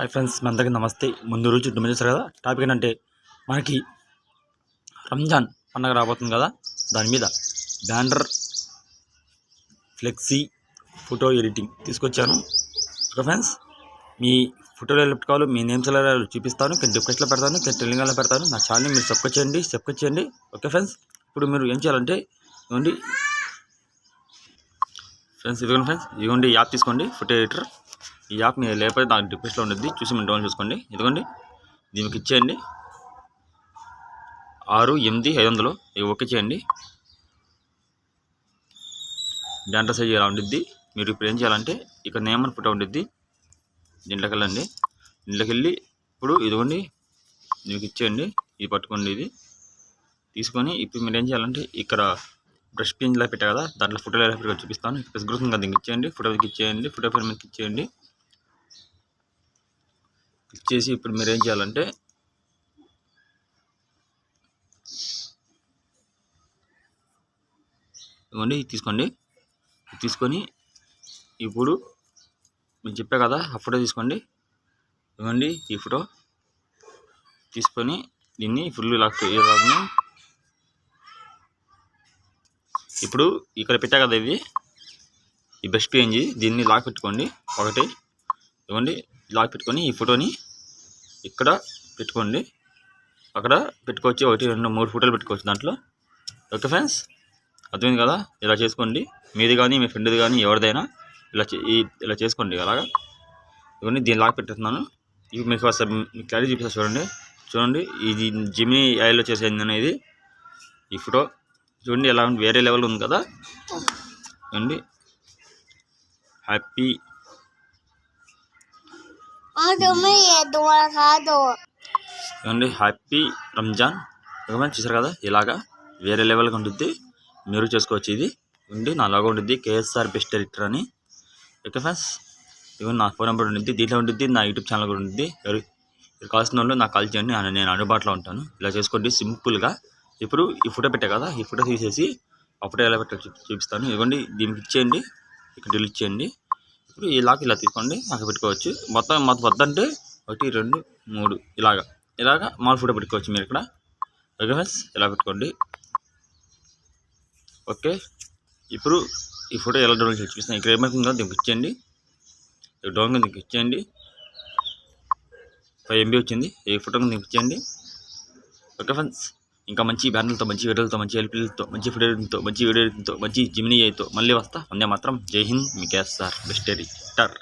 Hi friends, మీ అందరికీ నమస్తే. ముందు రోజు చూసారు కదా. టాపిక్ ఏంటంటే మనకి రంజాన్ పండగ రాబోతుంది కదా, దాని మీద బ్యానర్, ఫ్లెక్సీ, ఫోటో ఎడిటింగ్ తీసుకొచ్చాను. ఓకే ఫ్రెండ్స్, మీ ఫోటోలు ఎలా పెట్టుకోవాలో, మీ నేమ్స్ ఎలా చూపిస్తాను, డిస్క్రిప్షన్లో పెడతాను, టెలిగ్రామ్లో పెడతాను. నా ఛానల్ని మీరు సబ్స్క్రైబ్ చేయండి. ఓకే ఫ్రెండ్స్, ఇప్పుడు మీరు ఏం చేయాలంటే ఇదిగోండి ఇదిగోండి యాప్ తీసుకోండి, ఫోటో ఎడిటర్. ఈ యాప్ మీరు లేకపోతే దాని డిస్క్రిప్షన్లో ఉంటుంది, చూసి మీరు డౌన్లోడ్ చేసుకోండి. ఇదిగోండి దీనికి ఇచ్చేయండి 68500 ఇవి ఓకే చేయండి. బ్యానర్ సైజ్ ఇలా ఉండిద్ది. మీరు ఇప్పుడు ఏం చేయాలంటే ఇక్కడ నేమ్ అని ఫోటో ఉండిద్ది, దీంట్లోకి వెళ్ళండి. దీంట్లోకి వెళ్ళి ఇప్పుడు ఇదిగోండి దీనికి ఇచ్చేయండి. ఇది పట్టుకోండి, ఇది తీసుకొని ఇప్పుడు మీరు ఏం చేయాలంటే ఇక్కడ బ్రష్ పెన్ ఇలా పెట్టా కదా, దాంట్లో ఫోటోలు ఎలా పెట్టుకో చూపిస్తాను. ప్లస్ గ్రూప్ కదా, దీనికి ఇచ్చేయండి. ఫోటోకి ఇచ్చేయండి, ఫోటో ఫ్రేమ్ మీదకి ఇచ్చేయండి. ఇచ్చేసి ఇప్పుడు మీరు ఏం చేయాలంటే ఇవ్వండి తీసుకోండి. తీసుకొని ఇప్పుడు మీరు చెప్పా కదా ఆ ఫోటో తీసుకోండి. ఇవ్వండి ఈ ఫోటో తీసుకొని దీన్ని ఫుల్ లాగా ఇప్పుడు ఇక్కడ పెట్టా కదా, ఇది ఈ బెస్ట్ పేజ్, దీన్ని లాక్ పెట్టుకోండి. ఒకటి ఇవ్వండి లాక్ పెట్టుకొని ఈ ఫోటోని ఇక్కడ పెట్టుకోండి. అక్కడ పెట్టుకోవచ్చు, 1 2 3 ఫోటోలు పెట్టుకోవచ్చు దాంట్లో. ఓకే ఫ్రెండ్స్, అర్థమైంది కదా. ఇలా చేసుకోండి, మీది కానీ మీ ఫ్రెండ్ది కానీ ఎవరిదైనా ఇలా చేసుకోండి. అలాగా ఇవన్నీ దీన్ని లాక్ పెట్టేస్తున్నాను. ఇవి మీకు అసలు క్లారిటీ చూపిస్తాను. చూడండి ఇది జెమినీ ఏఐలో చేసేది అనేది ఈ ఫోటో. చూడండి ఎలా ఉంది, వేరే లెవెల్ ఉంది కదా. చూడండి హ్యాపీ హ్యాపీ రంజాన్. చూసారు కదా, ఇలాగా వేరే లెవెల్గా ఉంటుంది. మీరు చేసుకోవచ్చు. ఇది ఉండి నా లాగా ఉంటుంది, కేఎస్ఆర్ బెస్ట్ ఎడిటర్ అని. ఓకే ఫ్రెండ్స్, ఇవన్నీ నా ఫోన్ నెంబర్ ఉంటుంది, దీంట్లో ఉంటుంది. నా యూట్యూబ్ ఛానల్ కూడా ఉంటుంది. ఎవరు కావాల్సిన వాళ్ళు నాకు కాల్ చేయండి, నేను అందుబాటులో ఉంటాను. ఇలా చేసుకోండి సింపుల్గా. ఇప్పుడు ఈ ఫోటో పెట్టా కదా, ఈ ఫోటో తీసేసి ఆ ఫోటో ఎలా పెట్టాలో చూపిస్తాను. ఇవ్వండి దీనికి ఇచ్చేయండి, ఇక్కడ డిలీట్ చేయండి. ఇప్పుడు ఇలా తీసుకోండి, అక్కడ పెట్టుకోవచ్చు. మొత్తం వద్దంటే 1 2 3 ఇలాగా మామూలు ఫోటో పెట్టుకోవచ్చు మీరు ఇక్కడ. ఓకే ఫ్రెండ్స్, ఇలా పెట్టుకోండి. ఓకే, ఇప్పుడు ఈ ఫోటో ఎలా డౌన్లోడ్ చేసి చూపిస్తాను. ఇక్కడ ఏమవుతుందో దీనికి ఇచ్చేయండి, డౌన్లోడ్ దీనికి ఇచ్చేయండి. 5 MB వచ్చింది. ఈ ఫోటోని దీనికి ఇచ్చేయండి. ఓకే ఫ్రెండ్స్, ఇంకా మంచి బ్యానర్లతో, మంచి వీడియోలతో, మంచి ఎల్పీలతో, మంచి ఫోటోలతో, మంచి వీడియోలతో, మంచి జెమినీ ఏఐతో మళ్ళీ వస్తా. వందే మాత్రం. జై హింద్. మీ కేఎస్ఆర్ బెస్ట్ ఎడిటర్.